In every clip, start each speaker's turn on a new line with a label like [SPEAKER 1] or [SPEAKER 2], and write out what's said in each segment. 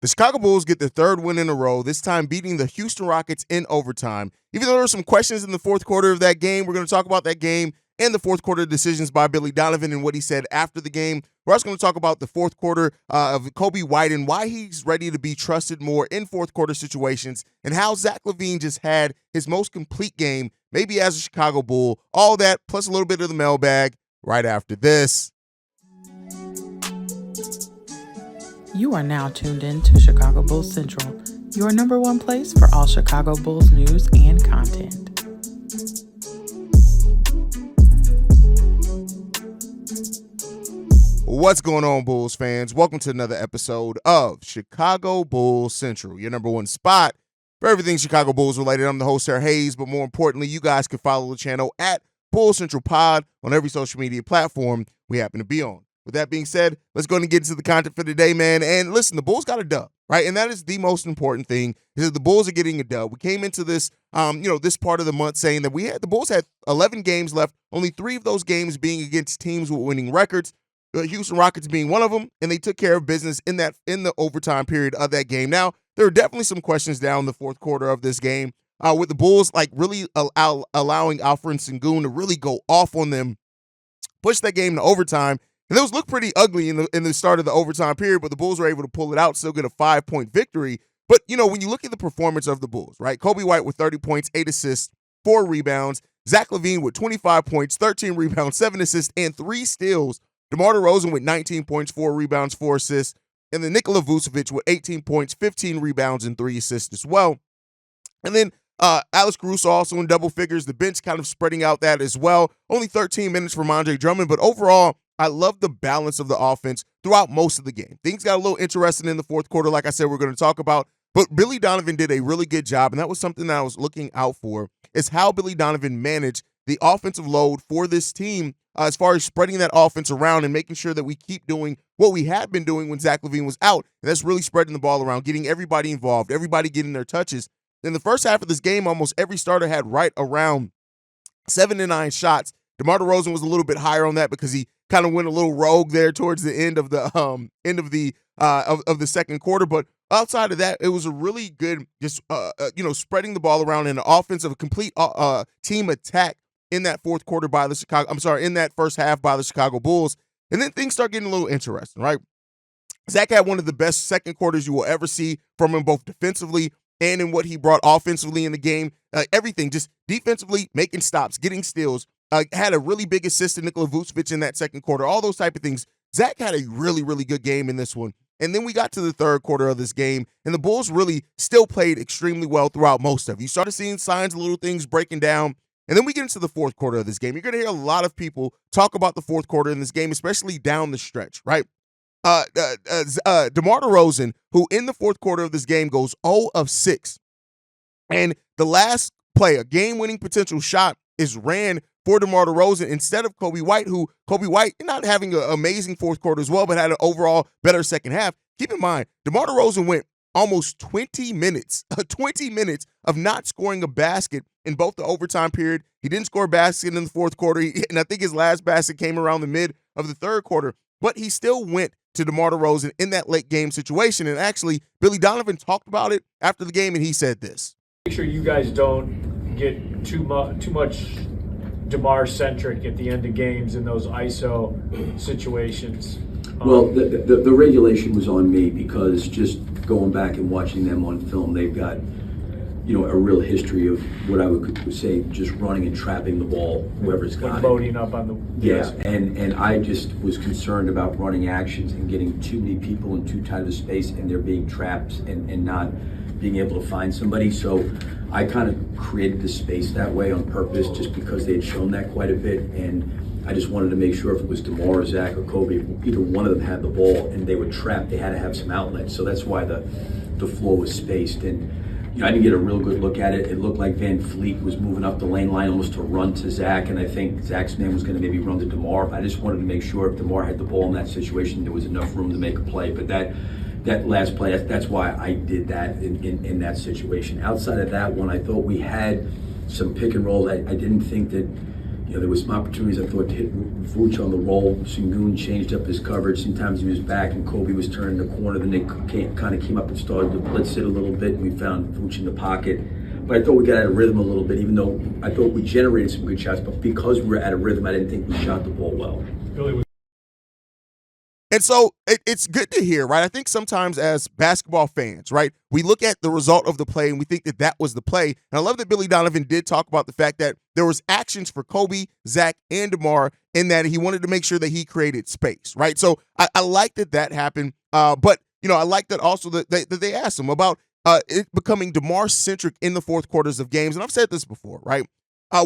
[SPEAKER 1] The Chicago Bulls get their third win in a row, this time beating the Houston Rockets in overtime. Even though there were some questions in the fourth quarter of that game, we're going to talk about that game and the fourth quarter decisions by Billy Donovan and what he said after the game. We're also going to talk about the fourth quarter of Coby White and why he's ready to be trusted more in fourth quarter situations, and how Zack LaVine just had his most complete game, maybe as a Chicago Bull. All that, plus a little bit of the mailbag, right after this.
[SPEAKER 2] You are now tuned in to Chicago Bulls Central, your number one place for all Chicago Bulls news and content.
[SPEAKER 1] What's going on, Bulls fans? Welcome to another episode of Chicago Bulls Central, your number one spot for everything Chicago Bulls related. I'm the host, Sarah Hayes, but more importantly, you guys can follow the channel at Bulls Central Pod on every social media platform we happen to be on. With that being said, let's go and get into the content for today, man. And listen, the Bulls got a dub, right? And that is the most important thing, is that the Bulls are getting a dub. We came into this, this part of the month saying that the Bulls had 11 games left, only 3 of those games being against teams with winning records, the Houston Rockets being one of them, and they took care of business in the overtime period of that game. Now, there are definitely some questions down the fourth quarter of this game, with the Bulls really allowing Alfred Sengun to really go off on them, push that game to overtime. And those looked pretty ugly in the start of the overtime period, but the Bulls were able to pull it out, still get a 5-point victory. But, when you look at the performance of the Bulls, right, Coby White with 30 points, 8 assists, 4 rebounds, Zack LaVine with 25 points, 13 rebounds, 7 assists, and 3 steals, DeMar DeRozan with 19 points, 4 rebounds, 4 assists, and then Nikola Vucevic with 18 points, 15 rebounds, and 3 assists as well. And then Alex Caruso also in double figures, the bench kind of spreading out that as well. Only 13 minutes from Andre Drummond, but overall, I love the balance of the offense throughout most of the game. Things got a little interesting in the fourth quarter, like I said, we're going to talk about. But Billy Donovan did a really good job, and that was something that I was looking out for, is how Billy Donovan managed the offensive load for this team as far as spreading that offense around and making sure that we keep doing what we had been doing when Zack LaVine was out. And that's really spreading the ball around, getting everybody involved, everybody getting their touches. In the first half of this game, almost every starter had right around 7 to 9 shots. DeMar DeRozan was a little bit higher on that because he kind of went a little rogue there towards the end of the second quarter. But outside of that, it was a really good, spreading the ball around in an offensive, a complete team attack in that fourth quarter in that first half by the Chicago Bulls. And then things start getting a little interesting, right? Zach had one of the best second quarters you will ever see from him, both defensively and in what he brought offensively in the game. Everything, just defensively, making stops, getting steals. Had a really big assist to Nikola Vucevic in that second quarter, all those type of things. Zach had a really, really good game in this one. And then we got to the third quarter of this game, and the Bulls really still played extremely well throughout most of it. You started seeing signs of little things breaking down. And then we get into the fourth quarter of this game. You're going to hear a lot of people talk about the fourth quarter in this game, especially down the stretch, right? DeMar DeRozan, who in the fourth quarter of this game goes 0 of 6. And the last play, a game-winning potential shot, is ran for DeMar DeRozan instead of Coby White, who Coby White not having an amazing fourth quarter as well, but had an overall better second half. Keep in mind, DeMar DeRozan went almost 20 minutes of not scoring a basket in both the overtime period. He didn't score a basket in the fourth quarter, and I think his last basket came around the mid of the third quarter, but he still went to DeMar DeRozan in that late game situation. And actually, Billy Donovan talked about it after the game, and he said this.
[SPEAKER 3] Make sure you guys don't get too much DeMar-centric at the end of games in those ISO situations.
[SPEAKER 4] Well, the regulation was on me because just going back and watching them on film, they've got, a real history of what I would say just running and trapping the ball, whoever's got it.
[SPEAKER 3] Loading up on the...
[SPEAKER 4] Yeah, and I just was concerned about running actions and getting too many people in too tight of a space and they're being trapped and not being able to find somebody. So I kind of created the space that way on purpose just because they had shown that quite a bit. And I just wanted to make sure if it was DeMar or Zach or Coby, either one of them had the ball and they were trapped, they had to have some outlets. So that's why the floor was spaced. And I didn't get a real good look at it. It looked like Van Fleet was moving up the lane line almost to run to Zach, and I think Zach's man was going to maybe run to DeMar. I just wanted to make sure if DeMar had the ball in that situation, there was enough room to make a play. But that last play, that's why I did that in that situation. Outside of that one, I thought we had some pick and roll. I didn't think that, there was some opportunities I thought to hit Vooch on the roll. Sengun changed up his coverage. Sometimes he was back and Coby was turning the corner. Then they kind of came up and started to blitz it a little bit, and we found Vooch in the pocket. But I thought we got out of rhythm a little bit, even though I thought we generated some good shots. But because we were out of rhythm, I didn't think we shot the ball well.
[SPEAKER 1] And so it's good to hear, right? I think sometimes as basketball fans, right, we look at the result of the play and we think that that was the play. And I love that Billy Donovan did talk about the fact that there was actions for Coby, Zack, and DeMar in that he wanted to make sure that he created space, right? So I like that happened. But, I like that also that they asked him about it becoming DeMar-centric in the fourth quarters of games. And I've said this before, right?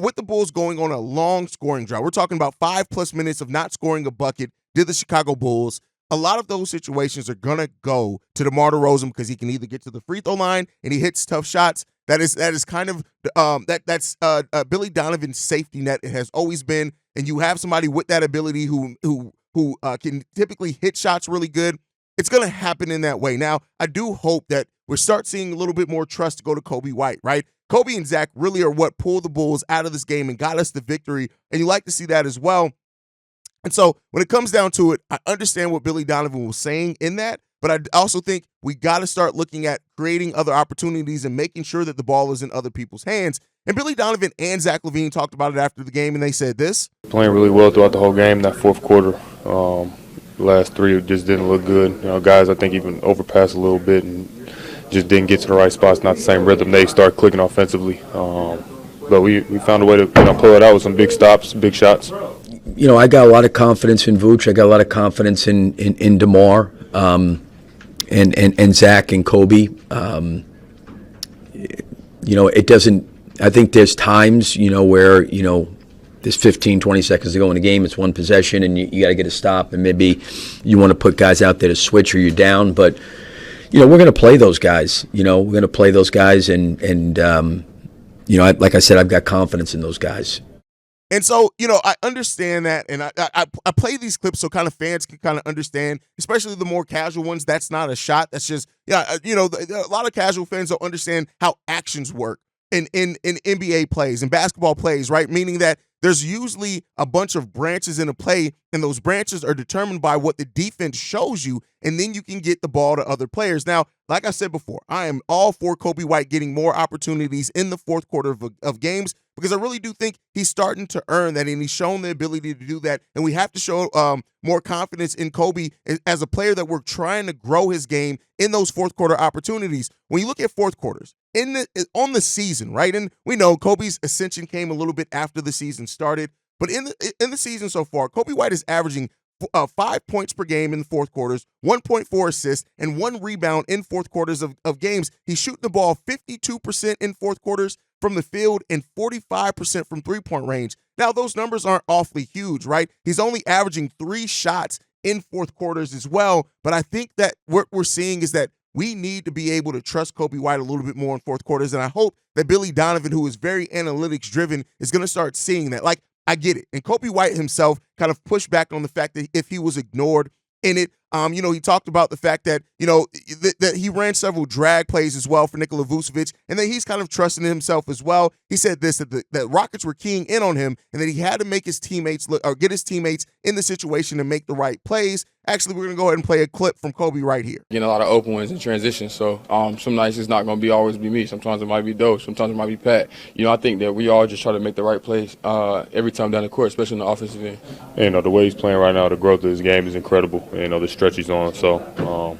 [SPEAKER 1] With the Bulls going on a long scoring drought, we're talking about 5+ minutes of not scoring a bucket, did the Chicago Bulls. A lot of those situations are going to go to DeMar DeRozan because he can either get to the free throw line and he hits tough shots. That is kind of that's Billy Donovan's safety net. It has always been, and you have somebody with that ability who can typically hit shots really good. It's going to happen in that way. Now, I do hope that we start seeing a little bit more trust go to Coby White, right? Coby and Zack really are what pulled the Bulls out of this game and got us the victory, and you like to see that as well. And so when it comes down to it, I understand what Billy Donovan was saying in that, but I also think we got to start looking at creating other opportunities and making sure that the ball is in other people's hands. And Billy Donovan and Zack LaVine talked about it after the game, and they said this.
[SPEAKER 5] Playing really well throughout the whole game, that fourth quarter. The last three just didn't look good. Guys, I think even overpassed a little bit and just didn't get to the right spots, not the same rhythm. They start clicking offensively. But we found a way to pull it out with some big stops, big shots.
[SPEAKER 4] I got a lot of confidence in Vooch. I got a lot of confidence in DeMar and Zack and Coby. It doesn't – I think there's times, where, there's 15, 20 seconds to go in the game. It's one possession, and you got to get a stop, and maybe you want to put guys out there to switch or you're down. But, we're going to play those guys. We're going to play those guys, and like I said, I've got confidence in those guys.
[SPEAKER 1] And so, I understand that, and I play these clips so kind of fans can kind of understand, especially the more casual ones. That's not a shot. That's just, a lot of casual fans don't understand how actions work in NBA plays and basketball plays, right? Meaning that there's usually a bunch of branches in a play, and those branches are determined by what the defense shows you, and then you can get the ball to other players. Now, like I said before, I am all for Coby White getting more opportunities in the fourth quarter of games, because I really do think he's starting to earn that, and he's shown the ability to do that. And we have to show more confidence in Coby as a player that we're trying to grow his game in those fourth quarter opportunities. When you look at fourth quarters on the season, right? And we know Coby's ascension came a little bit after the season started, but in the season so far, Coby White is averaging 5 points per game in the fourth quarters, 1.4 assists, and 1 rebound in fourth quarters of games. He's shooting the ball 52% in fourth quarters from the field and 45% from three-point range. Now, those numbers aren't awfully huge, right? He's only averaging 3 shots in fourth quarters as well, but I think that what we're seeing is that we need to be able to trust Coby White a little bit more in fourth quarters, and I hope that Billy Donovan, who is very analytics-driven, is going to start seeing that. Like, I get it. And Coby White himself kind of pushed back on the fact that if he was ignored in it, he talked about the fact that, that he ran several drag plays as well for Nikola Vucevic, and that he's kind of trusting himself as well. He said this, that the Rockets were keying in on him, and that he had to make his teammates get his teammates in the situation and make the right plays. Actually, we're going to go ahead and play a clip from Coby right here.
[SPEAKER 6] Getting a lot of open ones in transition, so some nights it's not going to always be me. Sometimes it might be Doe. Sometimes it might be Pat. I think that we all just try to make the right plays every time down the court, especially in the offensive end.
[SPEAKER 5] The way he's playing right now, the growth of his game is incredible. The stretch he's on, so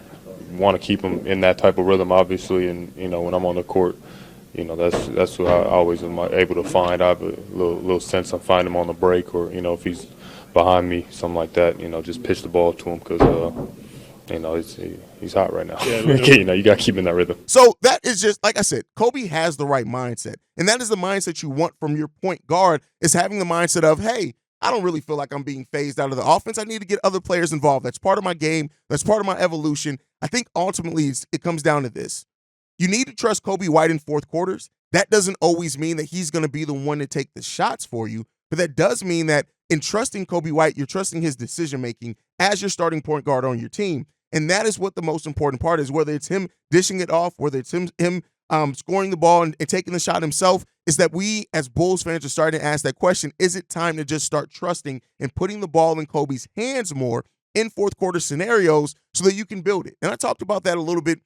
[SPEAKER 5] want to keep him in that type of rhythm, obviously. And when I'm on the court, that's what I always am able to find. I have a little sense I find him on the break, or if he's behind me, something like that. Just pitch the ball to him, because he's hot right now. Yeah, you got to keep in that rhythm.
[SPEAKER 1] So that is just, like I said, Coby has the right mindset, and that is the mindset you want from your point guard, is having the mindset of, hey, I don't really feel like I'm being phased out of the offense. I need to get other players involved. That's part of my game. That's part of my evolution. I think ultimately it comes down to this. You need to trust Coby White in fourth quarters. That doesn't always mean that he's going to be the one to take the shots for you, but that does mean that in trusting Coby White, you're trusting his decision-making as your starting point guard on your team. And that is what the most important part is, whether it's him dishing it off, whether it's him scoring the ball and taking the shot himself. is that we as Bulls fans are starting to ask that question, is it time to just start trusting and putting the ball in Coby's hands more in fourth quarter scenarios so that you can build it? And I talked about that a little bit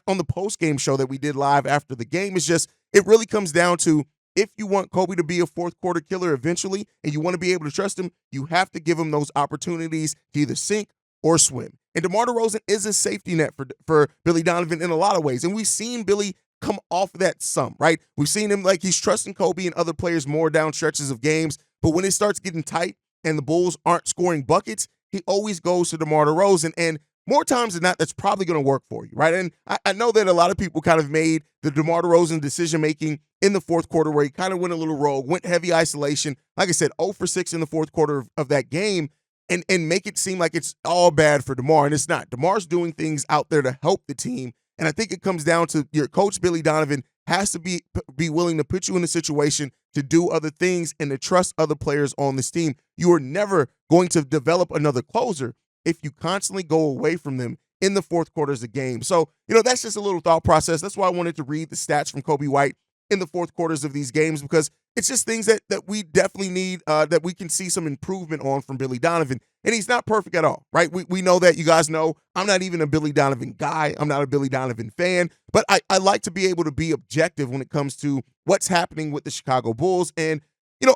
[SPEAKER 1] on the post-game show that we did live after the game. It's just, it really comes down to, if you want Coby to be a fourth quarter killer eventually and you want to be able to trust him, you have to give him those opportunities to either sink or swim. And DeMar DeRozan is a safety net for Billy Donovan in a lot of ways. And we've seen Billy come off of that some, right? We've seen him like he's trusting Coby and other players more down stretches of games. But when it starts getting tight and the Bulls aren't scoring buckets, he always goes to DeMar DeRozan. And more times than not, that's probably going to work for you, right? And I know that a lot of people kind of made the DeMar DeRozan decision-making in the fourth quarter where he kind of went a little rogue, went heavy isolation. Like I said, 0 for 6 in the fourth quarter of that game, and make it seem like it's all bad for DeMar, and it's not. DeMar's doing things out there to help the team, and I think it comes down to your coach, Billy Donovan, has to be willing to put you in a situation to do other things and to trust other players on this team. You are never going to develop another closer if you constantly go away from them in the fourth quarters of games. So, that's just a little thought process. That's why I wanted to read the stats from Coby White in the fourth quarters of these games, because it's just things that we definitely need, that we can see some improvement on from Billy Donovan. And he's not perfect at all, right? We know that. You guys know I'm not even a Billy Donovan guy. I'm not a Billy Donovan fan. But I like to be able to be objective when it comes to what's happening with the Chicago Bulls. And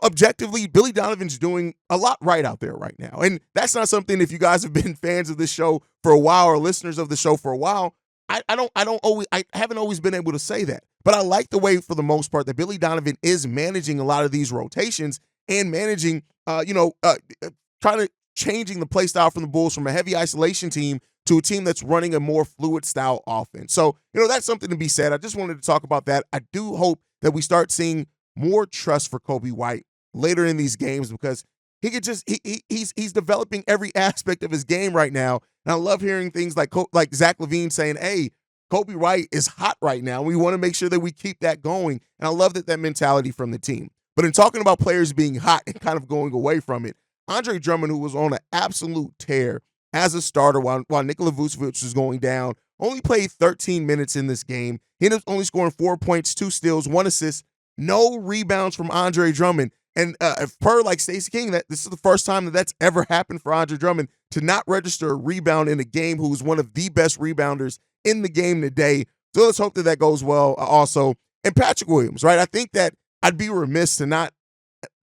[SPEAKER 1] objectively, Billy Donovan's doing a lot right out there right now. And that's not something, if you guys have been fans of this show for a while or listeners of the show for a while, I haven't always been able to say that. But I like the way, for the most part, that Billy Donovan is managing a lot of these rotations and managing, changing the play style from the Bulls from a heavy isolation team to a team that's running a more fluid style offense. So, that's something to be said. I just wanted to talk about that. I do hope that we start seeing more trust for Coby White later in these games, because he could just he's developing every aspect of his game right now. And I love hearing things like Zack LaVine saying, "Hey, Coby White is hot right now. We want to make sure that we keep that going." And I love that mentality from the team. But in talking about players being hot and kind of going away from it, Andre Drummond, who was on an absolute tear as a starter while Nikola Vucevic was going down, only played 13 minutes in this game. He ended up only scoring 4 points, 2 steals, 1 assist, no rebounds from Andre Drummond. And per Stacey King, that this is the first time that's ever happened for Andre Drummond to not register a rebound in a game, who was one of the best rebounders in the game today. So let's hope that goes well also. And Patrick Williams, right? I think that I'd be remiss to not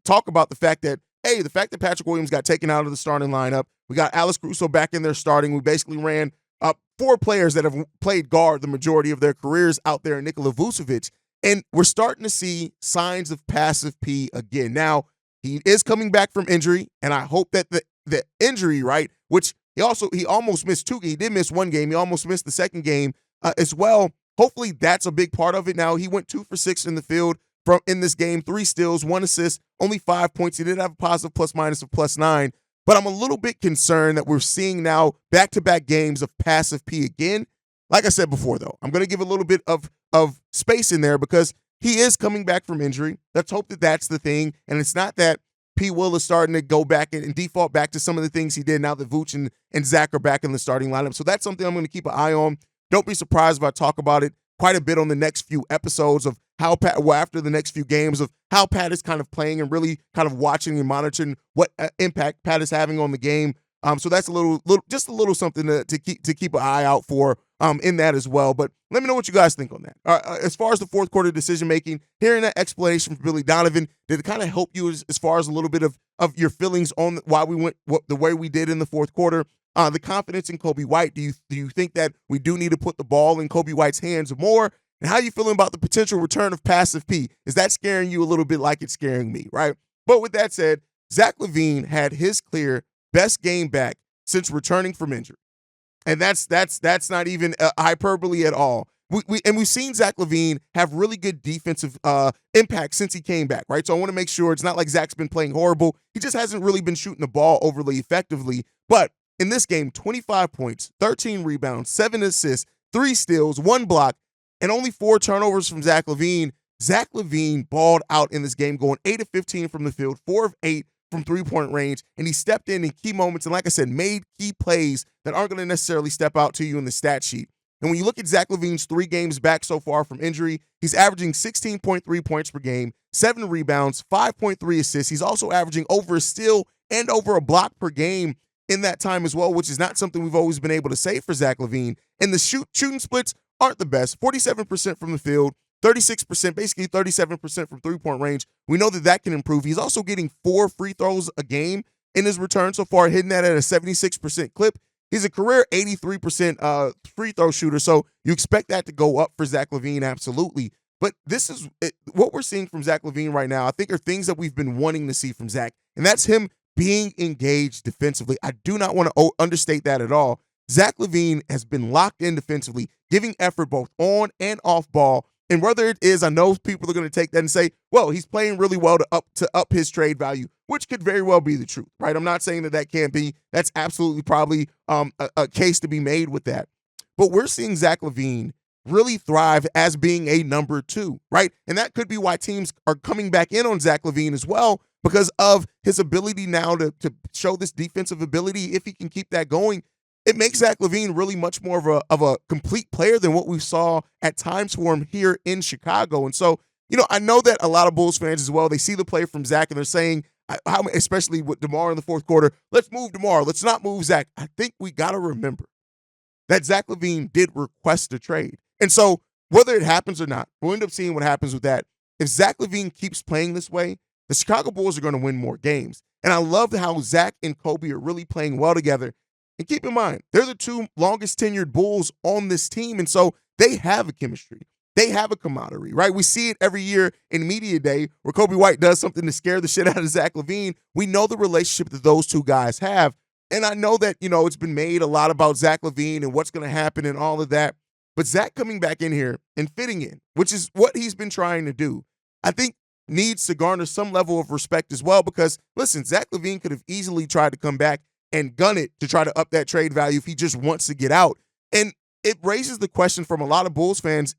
[SPEAKER 1] talk about the fact that Patrick Williams got taken out of the starting lineup. We got Alex Caruso back in there starting. We basically ran 4 players that have played guard the majority of their careers out there in Nikola Vucevic. And we're starting to see signs of passive P again. Now, he is coming back from injury, and I hope that the injury, right, which he almost missed 2 games. He did miss 1 game. He almost missed the second game as well. Hopefully that's a big part of it. Now, he went 2 for 6 in the field in this game, 3 steals, 1 assist, only 5 points. He did have a positive plus-minus of +9. But I'm a little bit concerned that we're seeing now back-to-back games of passive P again. Like I said before, though, I'm going to give a little bit of space in there because he is coming back from injury. Let's hope that that's the thing. And it's not that P. Will is starting to go back and default back to some of the things he did now that Vooch and Zach are back in the starting lineup. So that's something I'm going to keep an eye on. Don't be surprised if I talk about it quite a bit on the next few episodes of how after the next few games of how Pat is kind of playing and really kind of watching and monitoring what impact Pat is having on the game. So that's just a little something to keep an eye out for in that as well. But let me know what you guys think on that. As far as the fourth quarter decision making, hearing that explanation from Billy Donovan, did it kind of help you as far as a little bit of your feelings on why we went the way we did in the fourth quarter? The confidence in Coby White. Do you think that we do need to put the ball in Coby White's hands more? And how are you feeling about the potential return of passive P? Is that scaring you a little bit like it's scaring me, right? But with that said, Zack LaVine had his clear best game back since returning from injury. And that's not even hyperbole at all. We've seen Zack LaVine have really good defensive impact since he came back, right? So I want to make sure it's not like Zach's been playing horrible. He just hasn't really been shooting the ball overly effectively. But in this game, 25 points, 13 rebounds, 7 assists, 3 steals, 1 block, and only 4 turnovers from Zack LaVine. Zack LaVine balled out in this game, going 8 of 15 from the field, 4 of 8 from three-point range, and he stepped in key moments and, like I said, made key plays that aren't going to necessarily step out to you in the stat sheet. And when you look at Zack LaVine's 3 games back so far from injury, he's averaging 16.3 points per game, 7 rebounds, 5.3 assists. He's also averaging over a steal and over a block per game in that time as well, which is not something we've always been able to say for Zack LaVine. And the shooting splits aren't the best. 47% from the field, 36%, basically 37% from three-point range. We know that can improve. He's also getting 4 free throws a game in his return so far, hitting that at a 76% clip. He's a career 83% free throw shooter, so you expect that to go up for Zack LaVine, absolutely. But this is what we're seeing from Zack LaVine right now, I think, are things that we've been wanting to see from Zack, and that's him being engaged defensively. I do not want to understate that at all. Zack LaVine has been locked in defensively, giving effort both on and off ball. And whether it is, I know people are going to take that and say, well, he's playing really well to up his trade value, which could very well be the truth, right? I'm not saying that can't be. That's absolutely probably a case to be made with that. But we're seeing Zack LaVine really thrive as being a number 2, right? And that could be why teams are coming back in on Zack LaVine as well, because of his ability now to show this defensive ability. If he can keep that going, it makes Zack LaVine really much more of a complete player than what we saw at times for him here in Chicago. And so, I know that a lot of Bulls fans as well, they see the play from Zack and they're saying, especially with DeMar in the fourth quarter, let's move DeMar, let's not move Zack. I think we got to remember that Zack LaVine did request a trade. And so whether it happens or not, we'll end up seeing what happens with that. If Zack LaVine keeps playing this way, the Chicago Bulls are going to win more games. And I love how Zack and Coby are really playing well together. And keep in mind, they're the 2 longest tenured Bulls on this team, and so they have a chemistry. They have a camaraderie, right? We see it every year in Media Day where Coby White does something to scare the shit out of Zack LaVine. We know the relationship that those 2 guys have, and I know that, it's been made a lot about Zack LaVine and what's going to happen and all of that, but Zack coming back in here and fitting in, which is what he's been trying to do, I think needs to garner some level of respect as well because, listen, Zack LaVine could have easily tried to come back and gun it to try to up that trade value if he just wants to get out. And it raises the question from a lot of Bulls fans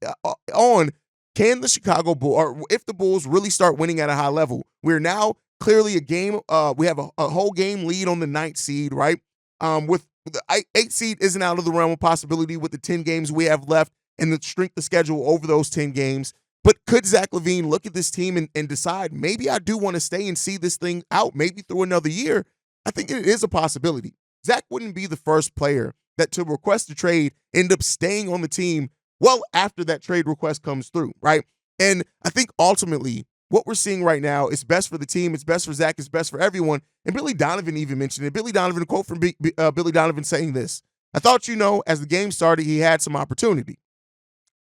[SPEAKER 1] on, can the Chicago Bulls, or if the Bulls really start winning at a high level, we're now clearly a game, we have a whole game lead on the 9th seed, right? With the 8th seed isn't out of the realm of possibility with the 10 games we have left and the strength of schedule over those 10 games. But could Zack LaVine look at this team and decide, maybe I do want to stay and see this thing out, maybe through another year? I think it is a possibility. Zack wouldn't be the first player that to request a trade end up staying on the team well after that trade request comes through, right? And I think ultimately what we're seeing right now is best for the team, it's best for Zack, it's best for everyone. And Billy Donovan even mentioned it. Billy Donovan, a quote from Billy Donovan saying this, I thought, as the game started, he had some opportunity.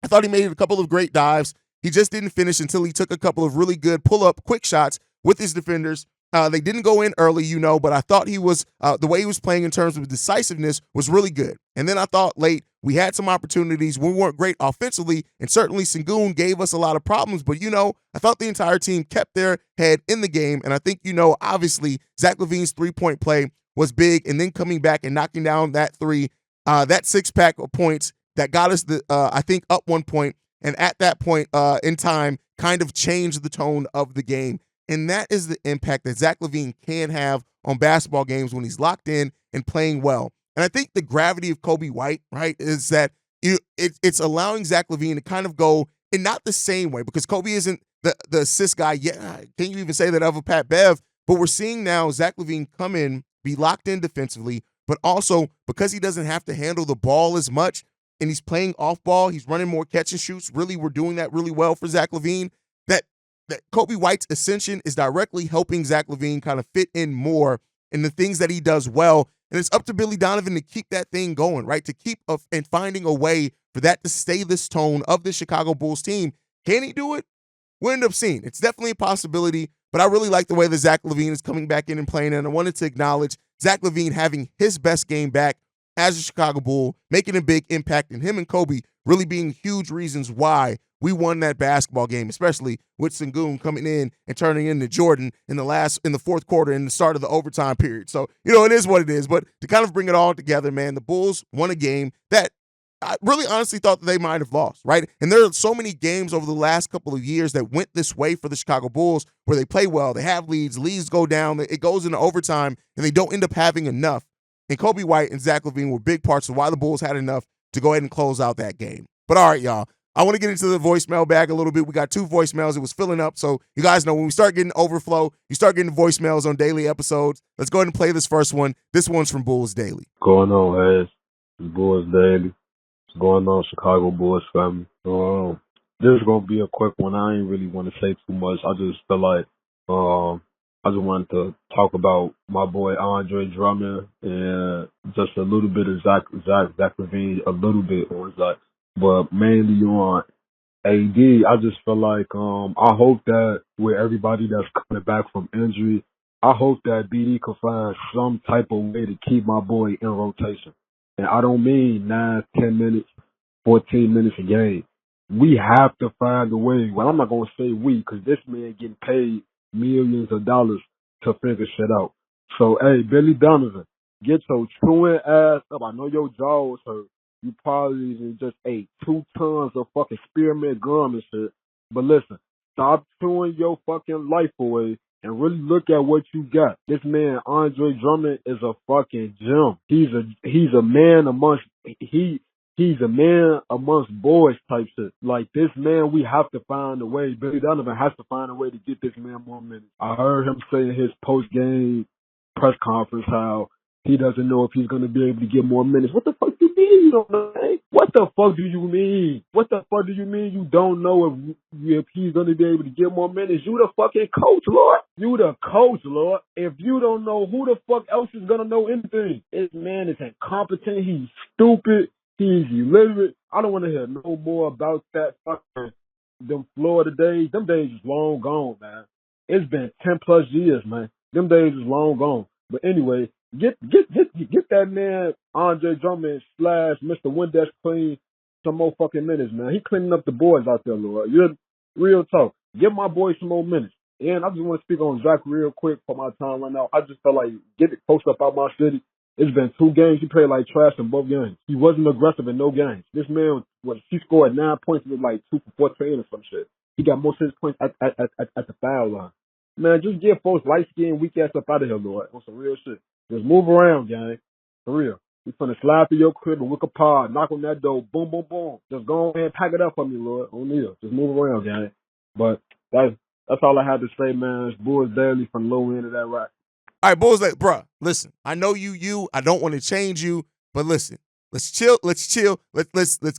[SPEAKER 1] I thought he made a couple of great dives. He just didn't finish until he took a couple of really good pull-up quick shots with his defenders. They didn't go in early, but I thought he was, the way he was playing in terms of decisiveness was really good. And then I thought late, we had some opportunities. We weren't great offensively, and certainly Sengun gave us a lot of problems. But, I thought the entire team kept their head in the game. And I think, obviously, Zack LaVine's three-point play was big. And then coming back and knocking down that 3, that 6-pack of points that got us, I think, up 1 point. And at that point in time, kind of changed the tone of the game. And that is the impact that Zack LaVine can have on basketball games when he's locked in and playing well. And I think the gravity of Coby White, right, is that it's allowing Zack LaVine to kind of go in not the same way, because Coby isn't the assist guy yet. Can you even say that of a Pat Bev? But we're seeing now Zack LaVine come in, be locked in defensively, but also because he doesn't have to handle the ball as much and he's playing off ball, he's running more catch and shoots. Really, we're doing that really well for Zack LaVine. That Coby White's ascension is directly helping Zack LaVine kind of fit in more in the things that he does well. And it's up to Billy Donovan to keep that thing going, right? To keep and finding a way for that to stay this tone of the Chicago Bulls team. Can he do it? We'll end up seeing. It's definitely a possibility, but I really like the way that Zack LaVine is coming back in and playing. And I wanted to acknowledge Zack LaVine having his best game back as a Chicago Bull, making a big impact, and him and Coby really being huge reasons why we won that basketball game, especially with Sengun coming in and turning into Jordan in the fourth quarter and the start of the overtime period. So, it is what it is. But to kind of bring it all together, man, the Bulls won a game that I really honestly thought that they might have lost, right? And there are so many games over the last couple of years that went this way for the Chicago Bulls where they play well, they have leads go down, it goes into overtime, and they don't end up having enough. And Coby White and Zack LaVine were big parts of why the Bulls had enough to go ahead and close out that game. But all right, y'all. I want to get into the voicemail bag a little bit. We got 2 voicemails. It was filling up. So you guys know when we start getting overflow, you start getting voicemails on daily episodes. Let's go ahead and play this first one. This one's from Bulls Daily.
[SPEAKER 7] Going on, Hayes? It's Bulls Daily. What's going on, Chicago Bulls family? This is gonna be a quick one. I ain't really want to say too much. I just feel like I just wanted to talk about my boy Andre Drummond and just a little bit of Zack LaVine, a little bit on Zach, but mainly on AD. I just feel like I hope that with everybody that's coming back from injury, I hope that BD can find some type of way to keep my boy in rotation. And I don't mean 9, 10 minutes, 14 minutes a game. We have to find a way. Well, I'm not going to say we, because this man getting paid millions of dollars to figure shit out. So, hey, Billy Donovan, get your chewing ass up. I know your jaw was hurt. You probably just ate 2 tons of fucking spearmint gum and shit. But listen, stop chewing your fucking life away and really look at what you got. This man, Andre Drummond, is a fucking gem. He's a man amongst he's a man amongst boys type shit. Like, this man, we have to find a way. Billy Donovan has to find a way to get this man more minutes. I heard him say in his post-game press conference how he doesn't know if he's going to be able to get more minutes. What the fuck do you mean you don't know? What the fuck do you mean? What the fuck do you mean you don't know if he's going to be able to get more minutes? You the fucking coach, Lord. You the coach, Lord. If you don't know, who the fuck else is going to know anything? This man is incompetent. He's stupid. He's illiterate. I don't want to hear no more about that fucking them Florida days. Them days is long gone, man. It's been 10 plus years, man. Them days is long gone. But anyway, get that man Andre Drummond / Mr. Windex clean some more fucking minutes, man. He cleaning up the boys out there, Lord. You're real talk. Give my boy some more minutes. And I just want to speak on Zach real quick for my time right now. I just felt like get it post up out my city. It's been 2 games. He played like trash in both games. He wasn't aggressive in no games. This man he scored 9 points with like 2 for 14 or some shit. He got most of his points at the foul line. Man, just get folks light skinned weak ass up out of here, Lord. On some real shit. Just move around, gang. For real. We finna slide through your crib and wick a pod, knock on that door, boom, boom, boom. Just go ahead and pack it up for me, Lord. O'Neal. Just move around, gang. But that's all I had to say, man. It's Bulls Daily from the low end of that rack.
[SPEAKER 1] All right, Bulls, bruh, listen. I know you. I don't want to change you, but listen. Let's chill. Let's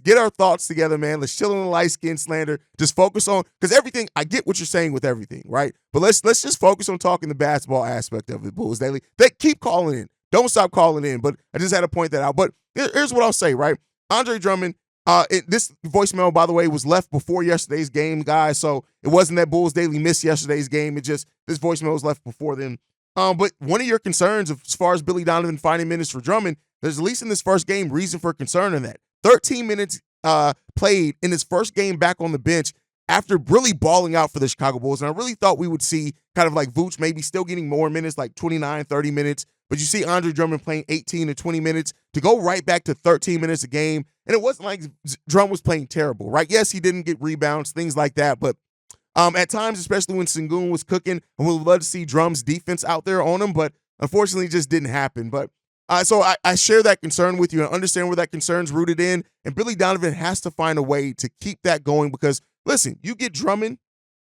[SPEAKER 1] get our thoughts together, man. Let's chill on the light skin slander. Just focus on, because everything, I get what you're saying with everything, right? But let's just focus on talking the basketball aspect of it, Bulls Daily. They keep calling in. Don't stop calling in. But I just had to point that out. But here's what I'll say, right? Andre Drummond, this voicemail, by the way, was left before yesterday's game, guys. So it wasn't that Bulls Daily missed yesterday's game. This voicemail was left before then. But one of your concerns as far as Billy Donovan finding minutes for Drummond, there's at least in this first game reason for concern in that. 13 minutes played in his first game back on the bench after really balling out for the Chicago Bulls. And I really thought we would see kind of like Vooch maybe still getting more minutes, like 29, 30 minutes. But you see Andre Drummond playing 18 to 20 minutes to go right back to 13 minutes a game. And it wasn't like Drummond was playing terrible, right? Yes, he didn't get rebounds, things like that. But at times, especially when Sengun was cooking, I would love to see Drum's defense out there on him. But unfortunately, it just didn't happen. But so I share that concern with you and understand where that concern's rooted in. And Billy Donovan has to find a way to keep that going because, listen, you get Drummond,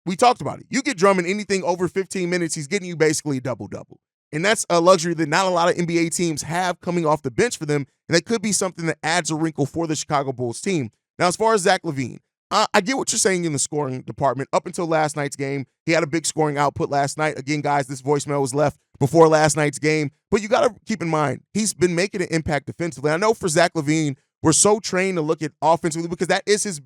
[SPEAKER 1] we talked about it. You get Drummond anything over 15 minutes, he's getting you basically a double-double. And that's a luxury that not a lot of NBA teams have coming off the bench for them. And that could be something that adds a wrinkle for the Chicago Bulls team. Now, as far as Zack LaVine, I get what you're saying in the scoring department. Up until last night's game, he had a big scoring output last night. Again, guys, this voicemail was left before last night's game. But you got to keep in mind, he's been making an impact defensively. I know for Zack LaVine, we're so trained to look at offensively because that is his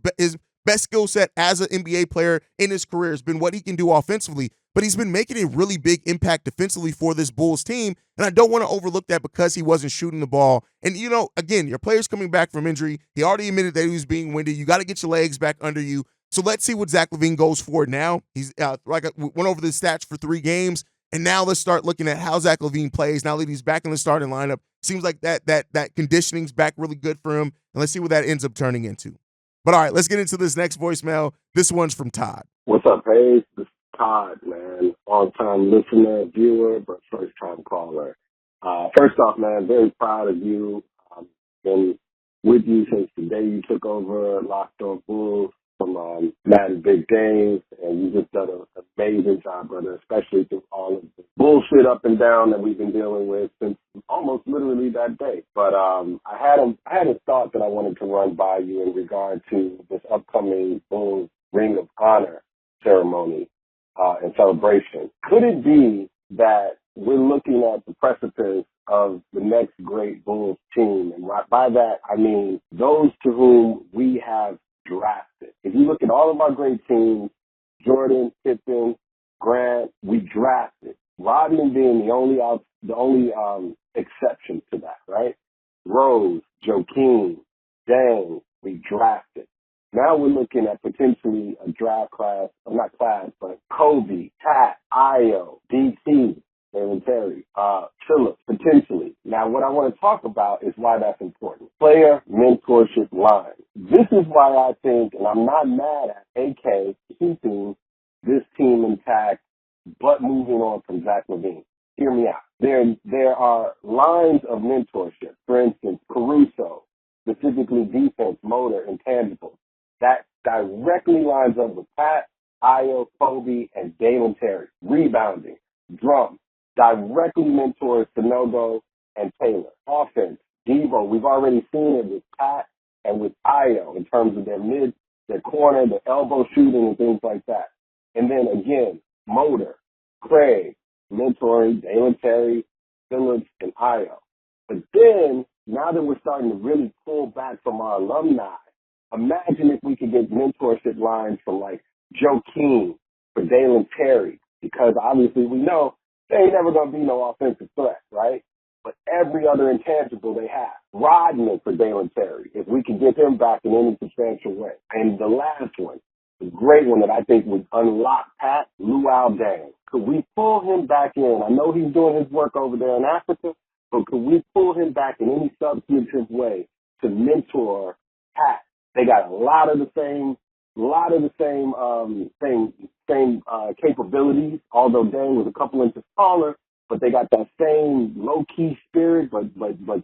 [SPEAKER 1] best skill set as an NBA player in his career has been what he can do offensively. But he's been making a really big impact defensively for this Bulls team. And I don't want to overlook that because he wasn't shooting the ball. And, you know, again, your player's coming back from injury. He already admitted that he was being winded. You got to get your legs back under you. So let's see what Zack LaVine goes for now. He's went over the stats for 3 games. And now let's start looking at how Zack LaVine plays now that he's back in the starting lineup. Seems like that conditioning's back really good for him. And let's see what that ends up turning into. But all right, let's get into this next voicemail. This one's from Todd.
[SPEAKER 8] What's up, Hayes? This is Todd, man. Long-time listener, viewer, but first-time caller. First off, man, very proud of you. Been with you since the day you took over Locked On Bulls from Madden Big Games, and you just done an amazing job, brother, especially through all of the bullshit up and down that we've been dealing with since almost literally that day. But I had a thought that I wanted to run by you in regard to this upcoming Bulls Ring of Honor ceremony and celebration. Could it be that we're looking at the precipice of the next great Bulls team? And by that, I mean those to whom we have drafted. If you look at all of our great teams, Jordan, Pippen, Grant, we drafted. Rodman being the only exception to that, right? Rose, Joakim, Dang, we drafted. Now we're looking at potentially a draft class, or not class, but Coby, Pat, Io, DT, and Terry, Phillips, potentially. Now, what I want to talk about is why that's important. Player mentorship line. This is why I think, and I'm not mad at AK keeping this team intact, but moving on from Zack LaVine. Hear me out. There are lines of mentorship. For instance, Caruso, specifically defense, motor, intangibles. That directly lines up with Pat, Io, Coby, and Dalen Terry. Rebounding, drum, directly mentors Sanogo and Taylor. Offense, Devo, we've already seen it with Pat and with Io in terms of their corner, their elbow shooting and things like that. And then again, motor, Craig, mentoring Dalen Terry, Phillips, and Io. But then, now that we're starting to really pull back from our alumni, imagine if we could get mentorship lines from like Joakim for Dalen Terry, because obviously we know they ain't never going to be no offensive threat, right? But every other intangible they have. Rodman for Dalen Terry, if we could get him back in any substantial way. And the last one, the great one that I think would unlock Pat, Luau Dang. Could we pull him back in? I know he's doing his work over there in Africa, but could we pull him back in any substantive way to mentor Pat? They got a lot of the same capabilities, although Dang was a couple inches taller, but they got that same low-key spirit, but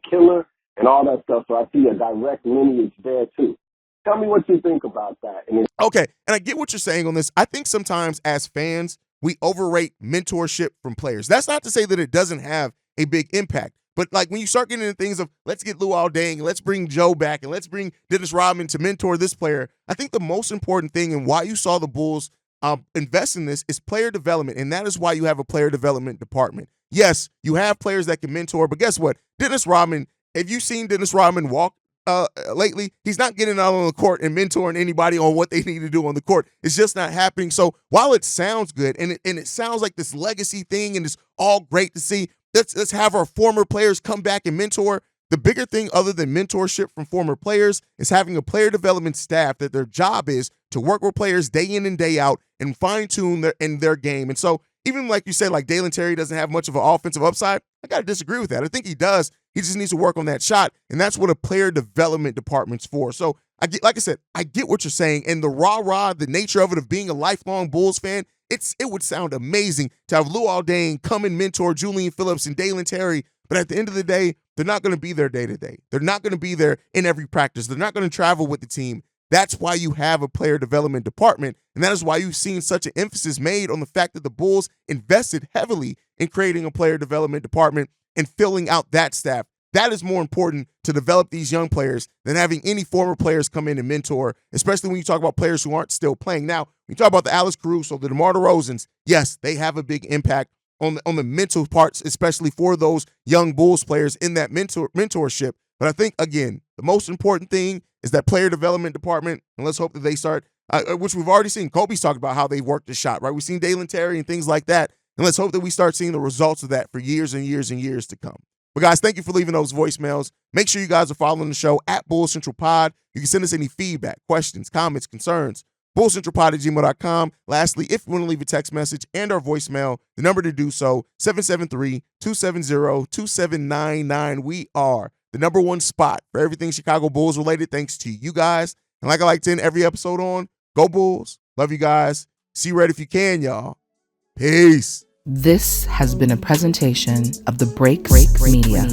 [SPEAKER 8] killer and all that stuff. So I see a direct lineage there too. Tell me what you think about that.
[SPEAKER 1] Okay, and I get what you're saying on this. I think sometimes as fans, we overrate mentorship from players. That's not to say that it doesn't have a big impact. But like when you start getting into things of let's get Luau Dang, let's bring Joe back, and let's bring Dennis Rodman to mentor this player, I think the most important thing and why you saw the Bulls invest in this is player development, and that is why you have a player development department. Yes, you have players that can mentor, but guess what? Dennis Rodman, have you seen Dennis Rodman walk lately? He's not getting out on the court and mentoring anybody on what they need to do on the court. It's just not happening. So while it sounds good and it sounds like this legacy thing and it's all great to see, let's have our former players come back and mentor. The bigger thing other than mentorship from former players is having a player development staff that their job is to work with players day in and day out and fine-tune their game. And so even like you said, like Dalen Terry doesn't have much of an offensive upside, I got to disagree with that. I think he does. He just needs to work on that shot, and that's what a player development department's for. So, like I said, I get what you're saying, and the rah-rah, the nature of it of being a lifelong Bulls fan, it would sound amazing to have Luau Dang come and mentor Julian Phillips and Dalen Terry, but at the end of the day, they're not going to be there day-to-day. They're not going to be there in every practice. They're not going to travel with the team. That's why you have a player development department, and that is why you've seen such an emphasis made on the fact that the Bulls invested heavily in creating a player development department and filling out that staff. That is more important to develop these young players than having any former players come in and mentor, especially when you talk about players who aren't still playing. Now, when you talk about the Alex Caruso, the DeMar DeRozans, yes, they have a big impact on the mental parts, especially for those young Bulls players in that mentorship. But I think, again, the most important thing is that player development department, and let's hope that they start, which we've already seen. Kobe's talked about how they worked the shot, right? We've seen Dalen Terry and things like that, and let's hope that we start seeing the results of that for years and years and years to come. But guys, thank you for leaving those voicemails. Make sure you guys are following the show at Bulls Central Pod. You can send us any feedback, questions, comments, concerns, bullcentralpod@gmail.com. Lastly, if you want to leave a text message and our voicemail, the number to do so, 773-270-2799. We are the number one spot for everything Chicago Bulls related, thanks to you guys. And like I like to end every episode on, go Bulls. Love you guys. See you right if you can, y'all. Peace.
[SPEAKER 2] This has been a presentation of the Break Media.